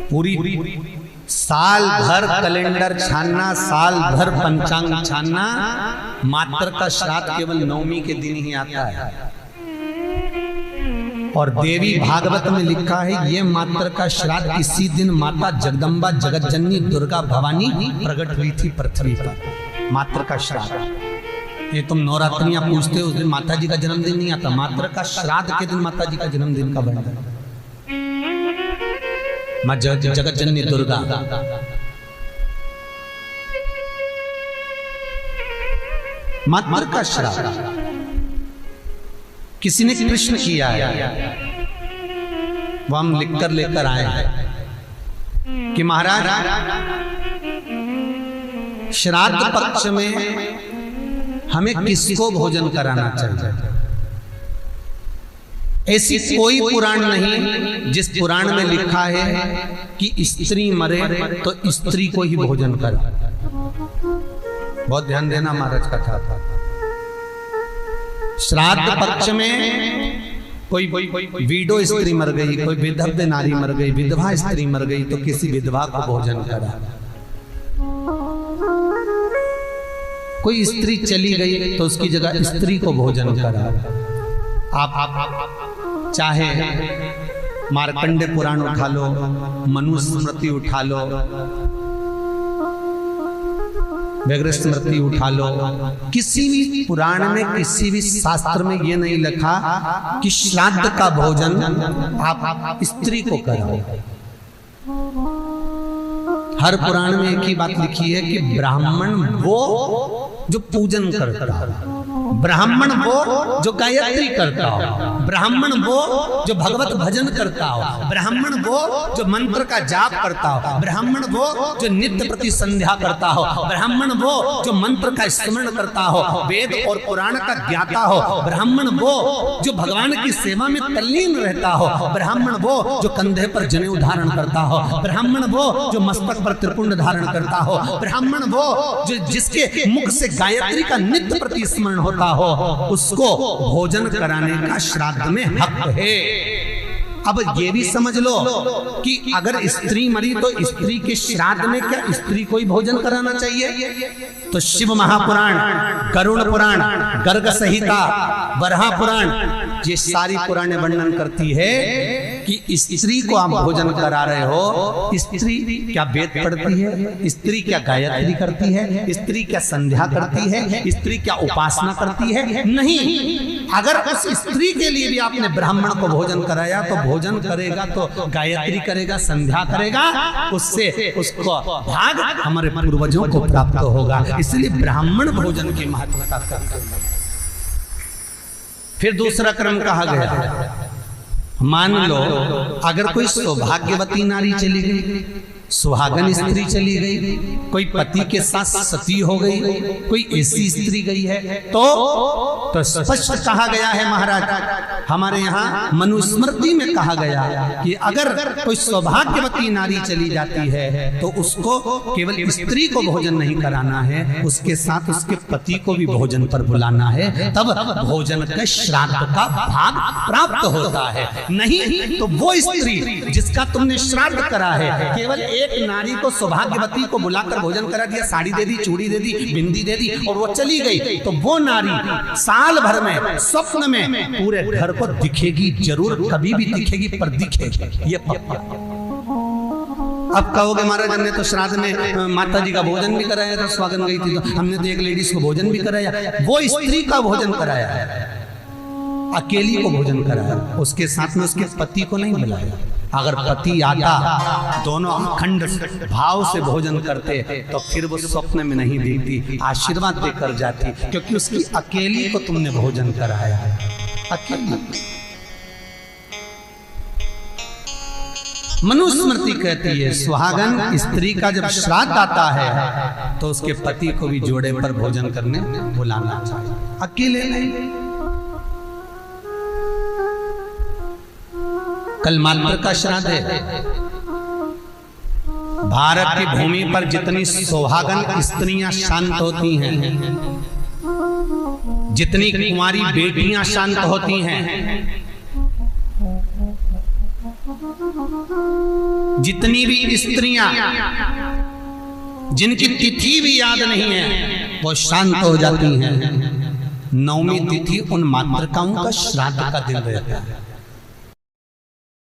पूरी साल भर कैलेंडर छानना, साल भर पंचांग छानना, मात्र का श्राद्ध केवल नवमी के दिन ही आता है। और देवी भागवत में लिखा है ये मात्र का श्राद्ध इसी दिन माता जगदम्बा जगत जननी दुर्गा भवानी प्रकट हुई थी पृथ्वी पर। मात्र का श्राद्ध, ये तुम नवरात्रियां पूछते हो, उस दिन माता जी का जन्मदिन नहीं आता, मात्र का श्राद्ध के दिन माता जी का जन्मदिन का वर्णन। मां जगत जननी दुर्गा, मात्र का श्राद्ध किसी ने कृष्ण किया है, वो हम लिखकर लेकर आए हैं कि महाराज श्राद्ध पक्ष में हमें किसको भोजन कराना चाहिए। ऐसी कोई पुराण नहीं जिस पुराण में लिखा है कि स्त्री मरे तो स्त्री को ही भोजन करे। बहुत ध्यान देना महाराज कथा था। श्राद्ध पक्ष में कोई विडो स्त्री मर गई, कोई विधव्य नारी मर गई, विधवा स्त्री मर गई तो किसी विधवा को भोजन करा। कोई स्त्री चली गई तो उसकी जगह स्त्री को भोजन करा। आप चाहे मार्कंडे पुराण उठा लो, मनुस्मृति उठा लो, व्याघ्र स्मृति उठा लो, किसी भी पुराण में किसी भी शास्त्र में ये नहीं लिखा कि श्राद्ध का भोजन आप स्त्री को करो। हर पुराण में एक ही बात लिखी है कि ब्राह्मण वो जो पूजन करता है, ब्राह्मण वो जो गायत्री करता हो, ब्राह्मण वो जो भगवत भजन करता हो, ब्राह्मण वो जो मंत्र का जाप करता हो, ब्राह्मण वो जो नित्य प्रति संध्या करता हो, ब्राह्मण वो जो मंत्र का स्मरण करता हो, वेद और पुराण का ज्ञाता हो, ब्राह्मण वो जो भगवान की सेवा में तल्लीन रहता हो, ब्राह्मण वो जो कंधे पर जनेऊ धारण करता हो, ब्राह्मण वो जो मस्तक पर त्रिपुंड धारण करता हो, ब्राह्मण वो जो जिसके मुख से गायत्री का नित्य प्रति स्मरण होता हो, उसको भोजन कराने का श्राद्ध में हक है। अब ये भी समझ लो कि अगर स्त्री मरी तो स्त्री के श्राद्ध में क्या स्त्री को ही भोजन कराना चाहिए? तो शिव महापुराण, गरुड़ पुराण, गर्ग संहिता, बरहा पुराण, ये सारी पुराणे वर्णन करती है कि स्त्री को आप भोजन करा रहे हो। स्त्री क्या वेद पढ़ती है? स्त्री क्या गायत्री करती है? स्त्री क्या संध्या करती है? स्त्री क्या उपासना करती है? नहीं। अगर उस स्त्री के लिए भी आपने ब्राह्मण को भोजन कराया तो भोजन करेगा तो गायत्री करेगा, संध्या करेगा, उससे उसको भाग हमारे पूर्वजों को प्राप्त होगा। इसलिए ब्राह्मण भोजन की महत्वता करते हैं। फिर दूसरा क्रम कहा गया, मान लो अगर कोई सौभाग्यवती नारी चली गई, सुहागन स्त्री चली गई, कोई पति के साथ सती हो गई, कोई ऐसी स्त्री गई है तो स्पष्ट कहा गया है महाराज, हमारे यहाँ मनुस्मृति में कहा गया कि अगर कोई सौभाग्यवती नारी चली जाती है तो उसको केवल स्त्री को भोजन नहीं कराना है, उसके साथ उसके पति को भी भोजन पर बुलाना है, तब भोजन के श्राद्ध का भाग प्राप्त होता है। नहीं तो वो स्त्री जिसका तुमने श्राद्ध करा है, केवल एक नारी को सौभाग्यवती को बुलाकर भोजन करा दिया, साड़ी दे दी, चूड़ी दे दी, बिंदी दे दी और वो चली गई, तो वो नारी साल भर में स्वप्न में पूरे घर को दिखेगी, जरूर कभी भी दिखेगी, पर दिखेगी, ये पक्का। अब कहोगे महाराज हमने तो श्राद्ध में माता जी का भोजन भी कराया था, स्वागन गई थी तो हमने तो एक लेडीज को भोजन भी कराया, वो स्त्री का भोजन कराया, अकेली को भोजन कराया, उसके साथ में उसके पति को नहीं बुलाया। अगर पति आता, दोनों अखंड भाव से भोजन करते तो फिर वो स्वप्न में नहीं दिखती, आशीर्वाद देकर जाती, क्योंकि उसकी अकेली को तुमने भोजन कराया है, अकेली। मनुस्मृति कहती है सुहागन स्त्री का जब श्राद्ध आता है तो उसके पति को भी जोड़े पर भोजन करने बुलाना चाहिए, अकेले नहीं। कल मात्र का श्राद्ध है। भारत की भूमि पर जितनी सुहागन स्त्रियां शांत होती हैं, जितनी कुंवारी बेटियां शांत होती हैं, जितनी भी स्त्रियां जिनकी तिथि भी याद नहीं है वो शांत हो जाती हैं। 9वीं तिथि उन मातृकाओं का श्राद्ध का दिन रहता है।